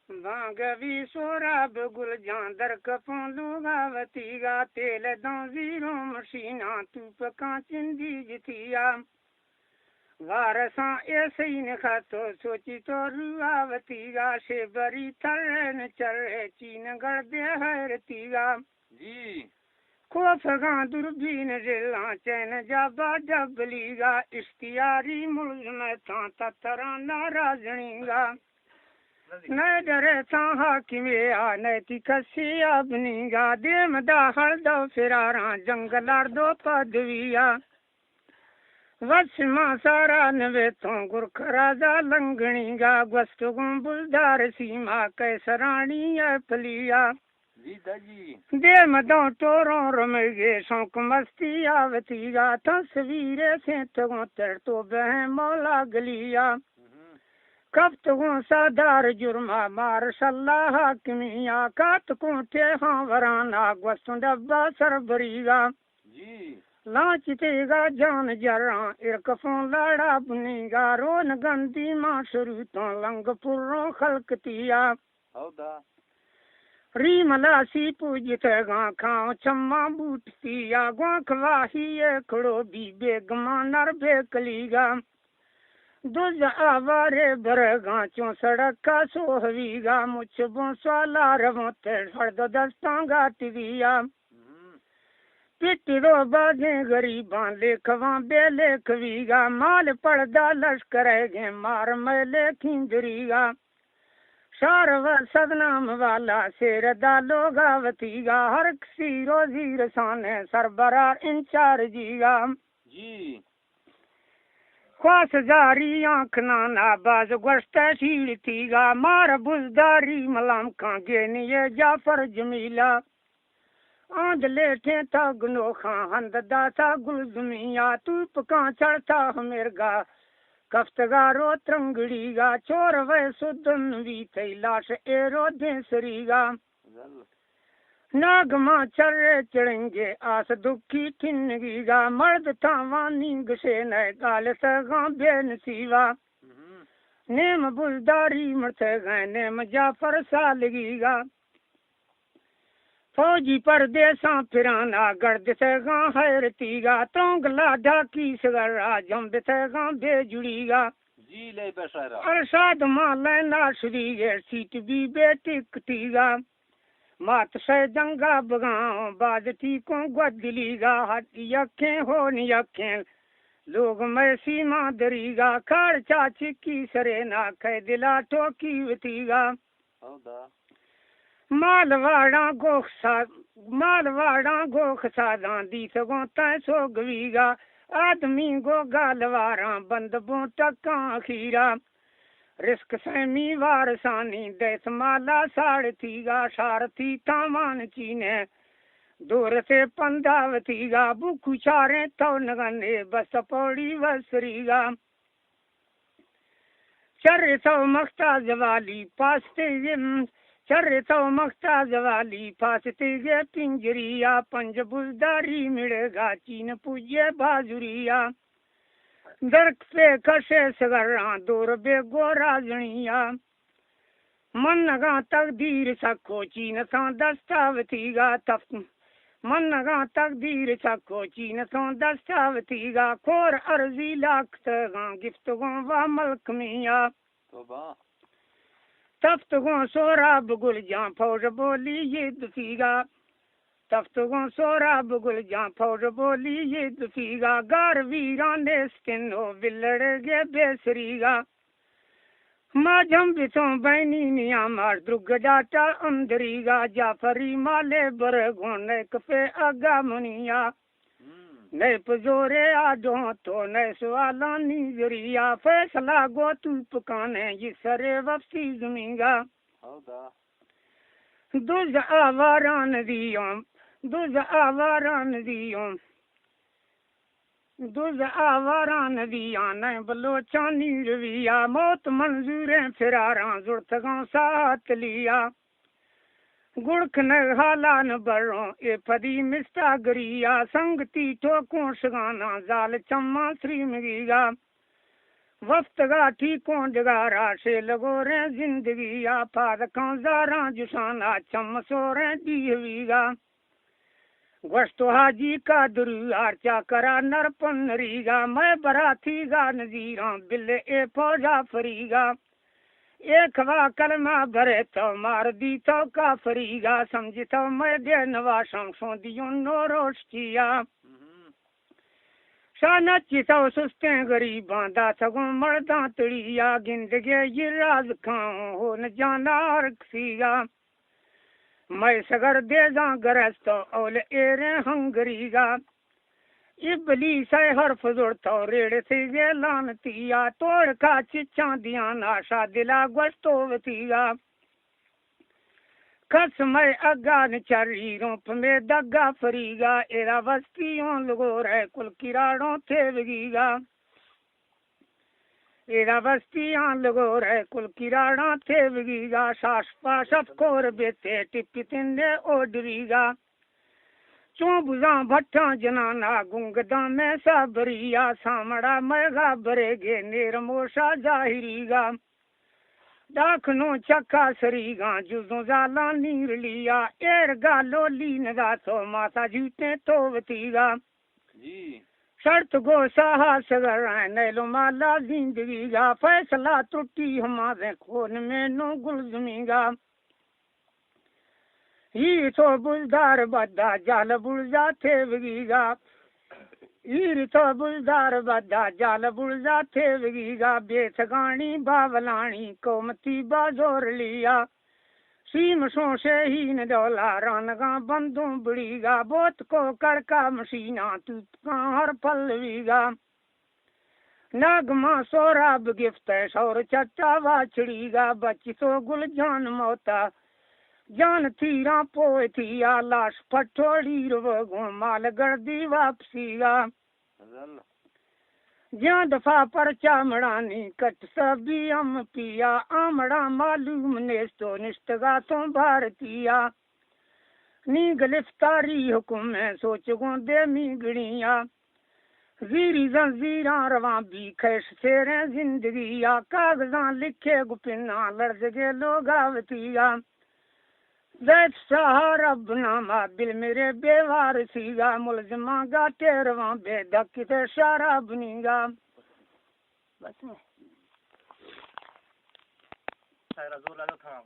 बांगवी सोराब गुल जांदर कपों लुगावती गा तेल जीरो मशीना तूप का चिंदी जितिया वारसा ऐसे ही न खातो सोची तो रुआवती गा से बरी थर चर चीन गढ़ दे हरती गा जी खोफगा दुर्बीन जिला चैन जाबा जबलीगा इश्तियारी मुल्क था ततरा नाराजनीगा न डरे था हाकिमे आ नैतिक सिया बनीगा देम दाहड़ दो फिरारा जंगलार दो पदविया वत्समा सारा नवे तो गुरख राजा लंगणीगा ग्वस्तुगुम बुलदार सीमा कैसरानी पलिया दे मदों टोरों रमगे शौक मस्ती आवतीगा तस्वीरें से तो बह मौला गलिया कफ्तगों सादार जुर्मा मार सल्लाह हाकिमिया कात कोठे हाँ वराना ग्वस्तुं डब्बा सरबरीगा लाचितेगा जान जरा इरकफों लाड़ा बुनीगा रोन गंदी माँ शुरू तो लंगपुरों खलकतिया रीमलासी पूजित गा खाओ चम्मा बूटतिया गो खवाही खड़ो भी बेगमा नर बेकलीगा दुज आवारे बरगा चो सड़क का सोहवीगा मुझ बो स्वाला रवो तेर हर्द दस्तांगा टिविया पिटिरो बाजे गरीबा लेखवा बेलेखवीगा माल पड़दा लश्कर गे मार मैले खिंदरीगा शारव सदनाम वाला शेर दालो गावतीगा हर किसी रोजी रसाने सरबरार इंचार्जीगा जी ख्वास जारी आंख नाना बाज गोश्त शीड़तीगा मार बुजदारी मलाम का गेनिये जाफर जमीला आंध लेठे था गुनोखा हंद दासा गुलजुमिया तूप का चढ़ता हमेरगा कफ्तगारो त्रंगड़ीगा चोर वह सुदन वी थई लाश एरो देसरीगा नागमा चर्रे चढ़ेंगे आस दुखी ठिनगीगा मर्द था वानी गसे नए गाल सगा बेनसीवा नेम बुजदारी मरते गए नेम जाफर सालगीगा फौजी परदेसा फिराना गर्द से गा हैरतीगा तोंगला ढाकी सगरा जम्ब से गा बेजुड़ीगा जी ले बेसारा अरसाद माले नाशरी गे सीट भी बेटिकटीगा मात से जंगा बगाओ बाजती को गदलीगा हट यखें हो यखें लोग मैं सीमा दरीगा खाड़ चाची की सरे ना खे दिला ठोकी वतीगा मालवाड़ा गोख सादा दी सगों तै सो गवीगा आदमी गो गालवारा बंद बो टक्का खीरा रिस्क सहमी वारसानी देश माला साड़तीगा सारथी तामान चीने दूर से पंदावतीगा बुखु चारे तो नगने बस पौड़ी वसरीगा चर्रे तो मख्ता जवाली पासते चर्रे तो मख्ता जवाली पासते गे पिंजरिया पंज बुजदारी मिलेगा चीन पूजे बाजुरिया दरक पे कसे सगरा दूर बेगो राजनिया मनगा तकदीर सको चीन सा दस्तावतीगा मनगा तकदीर सको चीन सा दस्तावतीगा खोर अर्जी लाख तगा गिफ्त गो वा मलक मिया तफ्त गो सोराब गुल जा फौज बोली ये दफीगा तफ्तगों सोरा बुगुल जा फौज बोली ये दुफीगा गार वीराने स्किनो बिलड़ गे बेसरीगा माजम बिसों बैनी निया मार द्रुग जाटा अंदरीगा जाफरी माले बरगो नेक पे आगा मुनिया नए पजोरे आडो तो नए सवाला नीजरिया फैसला गो तू पकाने ये सरे वफ्ती जमीगा दुज आवारा नदियों दुज आवारा नदियां न बलोचानी रविया मौत मंजूरें फिरारा जुड़तगों साथ लिया गुड़ख न हाला न बरो ए फदी मिस्ता गरिया संगती ठोकों सगाना जाल चम्मा श्री मगीगा वक्त गाठी कोंडगारा से लगो रे जिंदगी आपाद जारा जुसाना चम सोरे दीवीगा गोश्तो हाजी का दुर्यार्चा करा नरपन रीगा मैं बराती गा नजीरा बिल्ले ए फौजा फरीगा एक वा कलमा भरे तो मार दी तो काफरीगा समझ तो मैं देनवा शमसों दियो नो रोशिया शाना चिता सुस्ते गरीबां दा सगों मर्दा तड़िया गिंदगे ये राज खाऊं हो न जाना रखसीगा मैं सगर दे जा गरस्त ओल एरे हंगरीगा इबली से हरफ जुड़तो रेड़ से गे लानतिया तोड़ का चिच्चा दिया नाशा दिला गोस्तोवतिया खस मैं अगान चरी रूप में दगा फरीगा एरा बस्तियों लगो रहे कुल किराड़ों थेवगीगा एरा बस्तियां लगो रहे कुल किराड़ा थेवगीगा सास पास अफकोर बेते टिप्पी तिंदे ओडरीगा चो बुझा भट्टा जनाना गुंगदा में साबरिया सामड़ा मैगा बरेगे नेरमोशा जाहिरीगा दाखनो चक्का सरीगा जुजो जाला नीर लिया एर गालो लीन तो माता जूते तोवतीगा जी शर्त गो साहा सगर नैलो माला जिंदगीगा फैसला टूटी हमारे खून में नो गुलजमीगा ही तो बुलदार बद्दा जाल बुलजा थेवगीगा ईर तो बुलदार बद्दा जाल बुलजा थेवगीगा बेथगानी बावलानी कोमती बाजोर लिया सीम सोशे ही न डोला रानगा बंदू बड़ीगा बोत को करका मशीना तूत हर पलवीगा नागमा सोराब गिफ्ट सौर चट्टा वाचड़ीगा बच्ची तो गुल जान मोता जान थीरा पोए थिया लाश पठोड़ी रोगो माल गर्दी वापसीगा ज्या दफा पर चामड़ानी कट सभी हम पिया आमड़ा मालूम नेस्तो निष्ठगा तो भारतीया नी गिरफ्तारी हुकुम है सोच गो दे मी गड़िया जीरी जंजीरा रवा भी खैश सेरे जिंदगिया कागजा लिखे गुपिना लड़जगे लोग आवतिया दैत सहारा बनामा बिल मेरे बेवार सीगा मुलजमा गा टेरवा बेदक किते सारा बनीगा बस में सारा जोर लगा था